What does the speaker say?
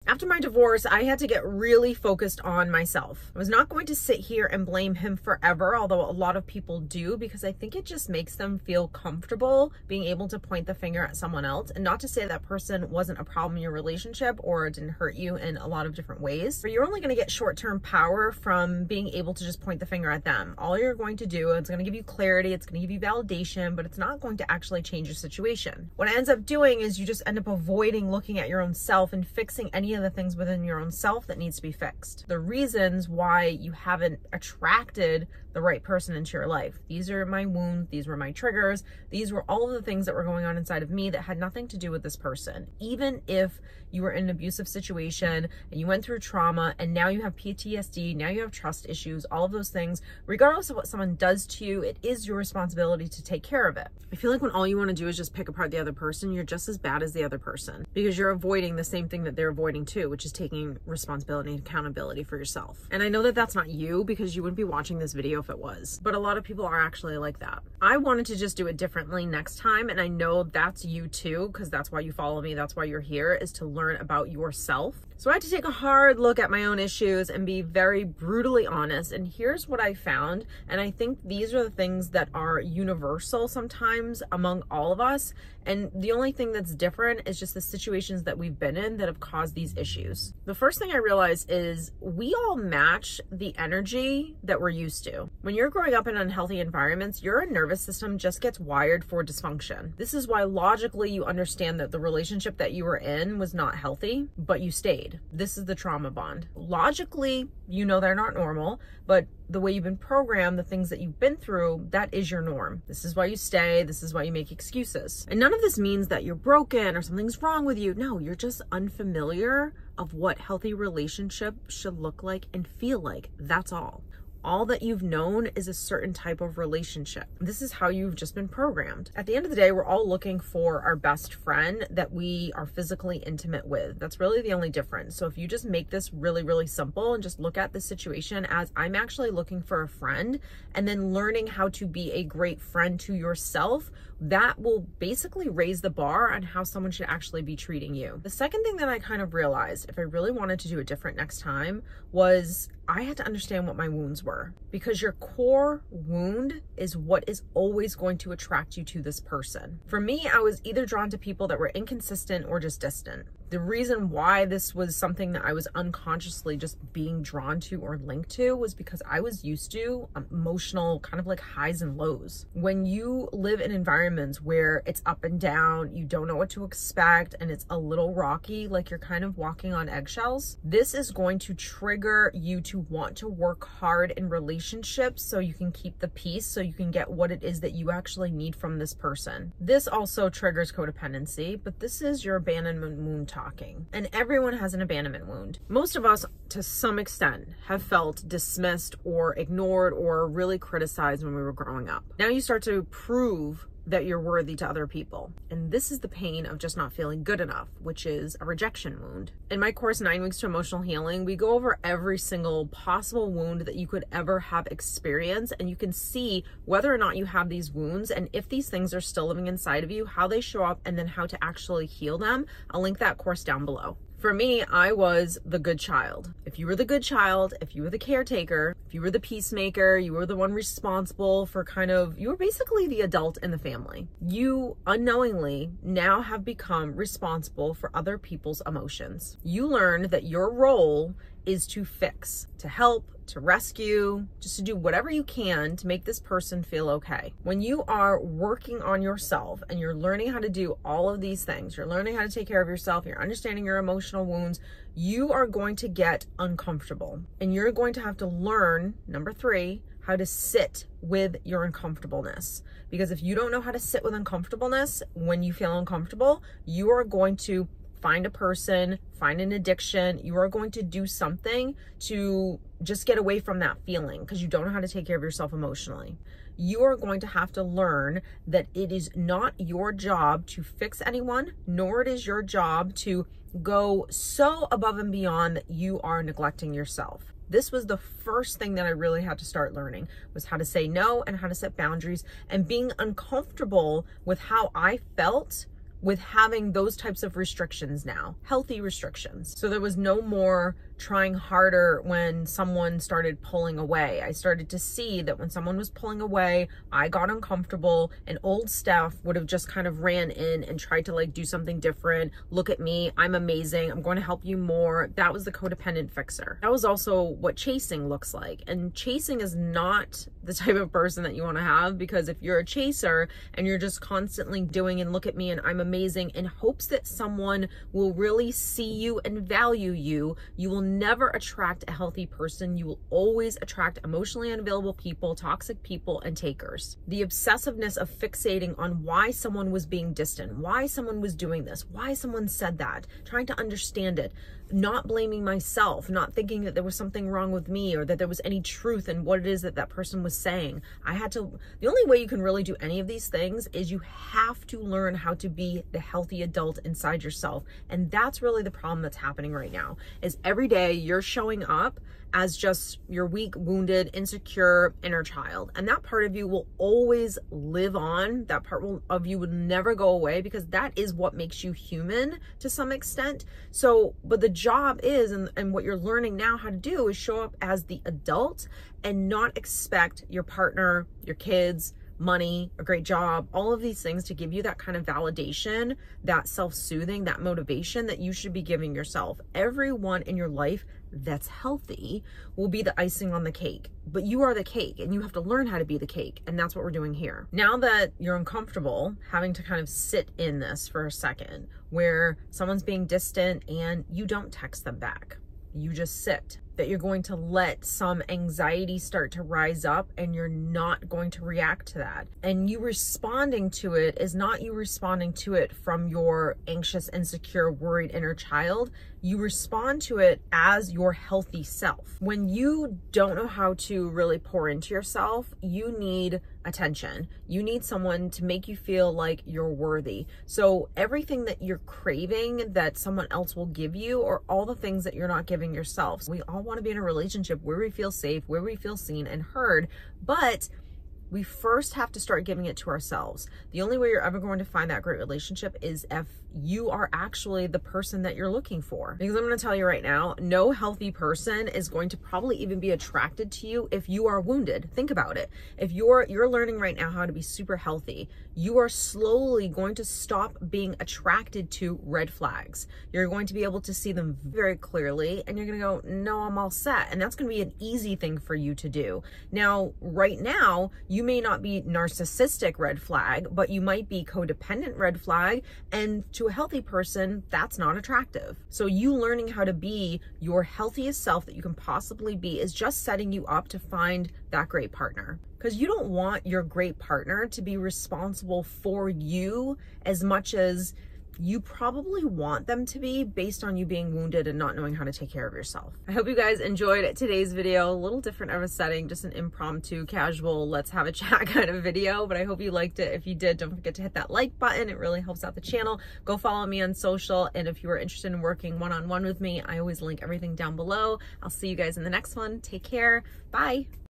After my divorce, I had to get really focused on myself. I was not going to sit here and blame him forever, although a lot of people do, because I think it just makes them feel comfortable being able to point the finger at someone else. And not to say that person wasn't a problem in your relationship or didn't hurt you in a lot of different ways, but you're only going to get short-term power from being able to just point the finger at them. All you're going to do, it's going to give you clarity, it's going to give you validation, but it's not going to actually change your situation. What it ends up doing is you just end up avoiding looking at your own self and fixing any of the things within your own self that needs to be fixed. The reasons why you haven't attracted the right person into your life. These are my wounds, these were my triggers, these were all of the things that were going on inside of me that had nothing to do with this person. Even if you were in an abusive situation and you went through trauma and now you have PTSD, now you have trust issues, all of those things, regardless of what someone does to you, it is your responsibility to take care of it. I feel like when all you want to do is just pick apart the other person, you're just as bad as the other person because you're avoiding the same thing that they're avoiding too, which is taking responsibility and accountability for yourself. And I know that that's not you because you wouldn't be watching this video if it was, but a lot of people are actually like that. I wanted to just do it differently next time, and I know that's you too, because that's why you follow me, that's why you're here, is to learn about yourself. So I had to take a hard look at my own issues and be very brutally honest. And here's what I found. And I think these are the things that are universal sometimes among all of us. And the only thing that's different is just the situations that we've been in that have caused these issues. The first thing I realized is we all match the energy that we're used to. When you're growing up in unhealthy environments, your nervous system just gets wired for dysfunction. This is why logically you understand that the relationship that you were in was not healthy, but you stayed. This is the trauma bond. Logically, you know they're not normal, but the way you've been programmed, the things that you've been through, that is your norm. This is why you stay. This is why you make excuses. And none of this means that you're broken or something's wrong with you. No, you're just unfamiliar of what healthy relationship should look like and feel like. That's all. All that you've known is a certain type of relationship. This is how you've just been programmed. At the end of the day, we're all looking for our best friend that we are physically intimate with. That's really the only difference. So if you just make this really, really simple and just look at the situation as I'm actually looking for a friend and then learning how to be a great friend to yourself, that will basically raise the bar on how someone should actually be treating you. The second thing that I kind of realized, if I really wanted to do it different next time, was I had to understand what my wounds were, because your core wound is what is always going to attract you to this person. For me, I was either drawn to people that were inconsistent or just distant. The reason why this was something that I was unconsciously just being drawn to or linked to was because I was used to emotional kind of like highs and lows. When you live in environments where it's up and down, you don't know what to expect, and it's a little rocky, like you're kind of walking on eggshells, this is going to trigger you to want to work hard in relationships so you can keep the peace, so you can get what it is that you actually need from this person. This also triggers codependency, but this is your abandonment wound talking. And everyone has an abandonment wound. Most of us, to some extent, have felt dismissed or ignored or really criticized when we were growing up. Now you start to prove that you're worthy to other people. And this is the pain of just not feeling good enough, which is a rejection wound. In my course, 9 Weeks to Emotional Healing, we go over every single possible wound that you could ever have experienced, and you can see whether or not you have these wounds, and if these things are still living inside of you, how they show up, and then how to actually heal them. I'll link that course down below. For me, I was the good child. If you were the good child, if you were the caretaker, if you were the peacemaker, you were the one responsible for you were basically the adult in the family. You unknowingly now have become responsible for other people's emotions. You learned that your role is to fix, to help, to rescue, just to do whatever you can to make this person feel okay. When you are working on yourself and you're learning how to do all of these things, you're learning how to take care of yourself, you're understanding your emotional wounds, you are going to get uncomfortable. And you're going to have to learn, number 3, how to sit with your uncomfortableness. Because if you don't know how to sit with uncomfortableness, when you feel uncomfortable, you are going to find a person, find an addiction. You are going to do something to just get away from that feeling because you don't know how to take care of yourself emotionally. You are going to have to learn that it is not your job to fix anyone, nor it is your job to go so above and beyond that you are neglecting yourself. This was the first thing that I really had to start learning, was how to say no and how to set boundaries, and being uncomfortable with how I felt with having those types of restrictions now, healthy restrictions. So there was no more trying harder when someone started pulling away. I started to see that when someone was pulling away, I got uncomfortable, and old Steph would have just kind of ran in and tried to like do something different. Look at me, I'm amazing, I'm going to help you more. That was the codependent fixer. That was also what chasing looks like. And chasing is not the type of person that you want to have, because if you're a chaser and you're just constantly doing and look at me and I'm amazing in hopes that someone will really see you and value you, you will never attract a healthy person. You will always attract emotionally unavailable people, toxic people, and takers. The obsessiveness of fixating on why someone was being distant, why someone was doing this, why someone said that, trying to understand it, not blaming myself, not thinking that there was something wrong with me or that there was any truth in what it is that that person was saying. The only way you can really do any of these things is you have to learn how to be the healthy adult inside yourself. And that's really the problem that's happening right now, is every day you're showing up as just your weak, wounded, insecure inner child. And that part of you will always live on. That part of you would never go away, because that is what makes you human to some extent. So, but the job is, and what you're learning now how to do, is show up as the adult and not expect your partner, your kids, money, a great job, all of these things to give you that kind of validation, that self-soothing, that motivation that you should be giving yourself. Everyone in your life that's healthy will be the icing on the cake, but you are the cake and you have to learn how to be the cake. And that's what we're doing here. Now that you're uncomfortable having to kind of sit in this for a second, where someone's being distant and you don't text them back, you just sit, that you're going to let some anxiety start to rise up and you're not going to react to that. And you responding to it is not you responding to it from your anxious, insecure, worried inner child. You respond to it as your healthy self. When you don't know how to really pour into yourself, you need attention. You need someone to make you feel like you're worthy. So everything that you're craving that someone else will give you, or all the things that you're not giving yourself. We all want to be in a relationship where we feel safe, where we feel seen and heard, but we first have to start giving it to ourselves. The only way you're ever going to find that great relationship is if you are actually the person that you're looking for. Because I'm going to tell you right now, no healthy person is going to probably even be attracted to you if you are wounded. Think about it. If you're learning right now how to be super healthy, you are slowly going to stop being attracted to red flags. You're going to be able to see them very clearly, and you're going to go, no, I'm all set. And that's going to be an easy thing for you to do. Now, right now, you may not be narcissistic red flag, but you might be codependent red flag. And to a healthy person, that's not attractive. So you learning how to be your healthiest self that you can possibly be is just setting you up to find that great partner. Because you don't want your great partner to be responsible for you as much as you probably want them to be, based on you being wounded and not knowing how to take care of yourself. I hope you guys enjoyed today's video. A little different of a setting, just an impromptu, casual, let's have a chat kind of video, but I hope you liked it. If you did, don't forget to hit that like button. It really helps out the channel. Go follow me on social, and if you are interested in working one-on-one with me, I always link everything down below. I'll see you guys in the next one. Take care. Bye.